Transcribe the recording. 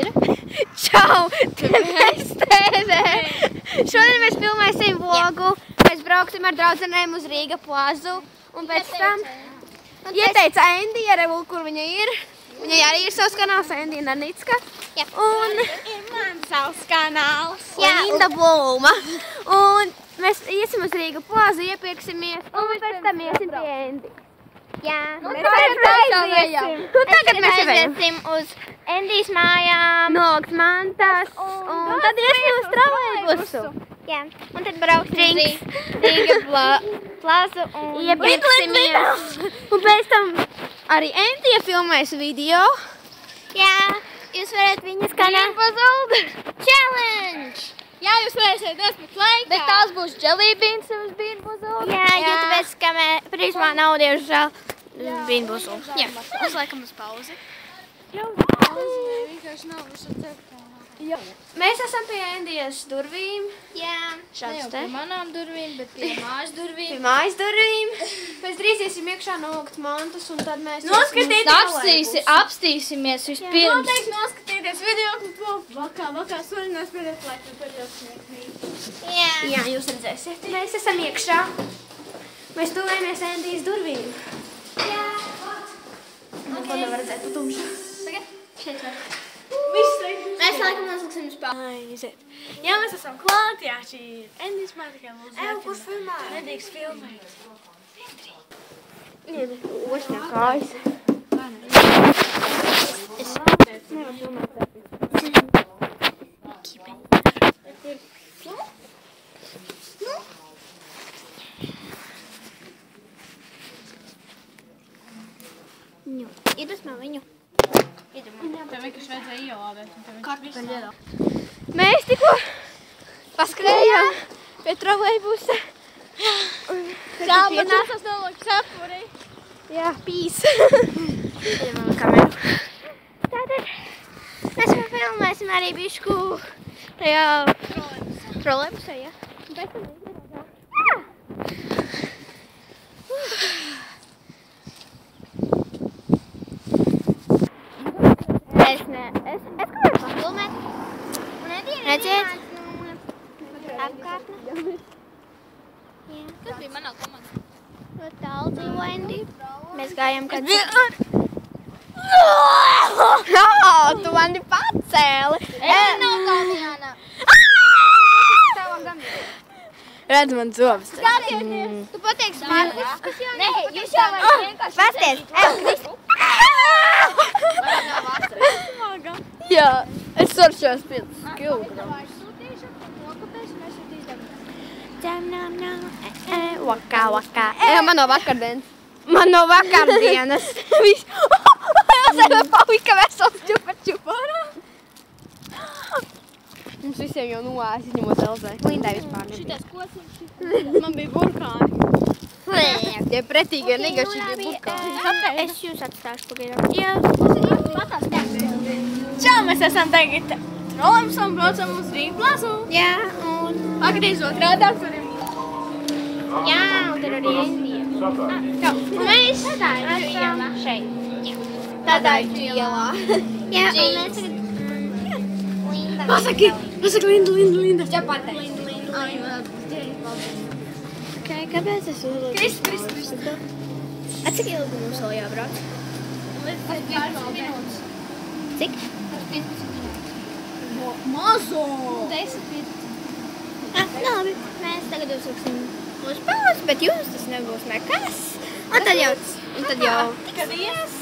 ir? Čau! Mēs TV! Šodien mēs filmēsim vlogu. Mēs brauksim ar draudzenēm uz Rīga plazu. Un pēc tam ieteica Endija Revul, kur viņa ir. Viņai arī ir savs kanāls, Endija Narnicka. Un ir man savs kanāls. Linda Blūma. Un mēs iesim uz Rīga plazu, iepirksimies. Un pēc tam iesim pie Endi. Jā. Tagad mēs aiziesim uz Endijas mājām. Nolikt mantas. Un tad iesim uz trolejbusu. Jā. Un tad brauksim uz Rīga plazu un iepirksimies. Un pēc tam arī Endija filmēs video. Jā. Jūs varat viņas kanālu challenge. Jā, jūs varēsiet nespēt laikā. Bet tās būs jelly beans, savas bean buzulu. Jā, jo tāpēc, ka prizmā nav diemžēl bean buzulu. Jā, uz laikam uz pauzi. Jau pauzi, vienkārši nav visu ceptā. Mēs esam pie Endijas durvīm. Jā. Ne jau pie manām durvīm, bet pie mājas durvīm. Pie mājas durvīm. Pēc drīz iesim iekšā nolikt mantas un tad mēs... Apstīsimies vispirms. Noteikti noskatīties video, vakā soļinās pēdējos laikam pēdējos smieklīgi. Jā, jūs redzēsiet. Mēs esam iekšā. Mēs tuvējamies Endijas durvīm. Jā. Ko nevar redzēt pa tumšu. Tagad šeit var. Mēs laikam uzliksim uz pauzi. Jā, mēs esam klāt, jā, šī ir Endijas māja, tikai mūsu Ev, kurš filmē? nedrīkst filmēt. Ošņā kājas. Es nevaru filmēt. Iedvesmā viņu. Tev vienkārši vajadzēja ielādēt. Kartupeļu iedā. Mēs tikko paskrējām pie trolejbusa. Jā, man nācās nolikt cepuri. Jā, pīs. Ieņemam kameru. Tātad mēs filmēsim arī bišku tajā trolejbusā, jā. Un pēc tam Es gribēju pafilmēt. Redziet? Apkārtne. Kas bija manā komandā? Ļoti tālu dzīvo Endi. Mēs gājām kāds... Tu mani pacēli. Nav Galdiāna. Redz man zobus. Tu pateiksi Markus, kas jau... Nē, jūs jau varat vienkārši... Pasties! Jā, es varu šos 5 kilogramus. Vakā, vakā. Man nav vakardienas. Man nav vakardienas. Elzēva palika vesels čupa. Mums visiem jau nuās, izņemot Elzē. Lindai vispār nebija. Šitais kociņš. Man bija burkāni. Tie pretīgie negaši bija burkāni. Es jūs atstāšu pagaidām. Jā. Čau, mēs esam tagad trolejbusā un braucam uz Rīga plazu. Jā, un... Pagriezot rādāk varam. Jā, un tur arī Endija. Un mēs esam šeit. Tādā ielā. Jā, un mēs tagad... Linda. Pasaki Linda. Jā, pateic. Kāpēc es uzlūdzu? Kris. Cik ilgi mums vēl jābrauc? Līdz 15 minūtes. Cik? 15 Mazo! 10-15. Labi, mēs tagad uzliksim uz pauzi, bet jums tas nebūs nekas. Un tad jau... Kad ies?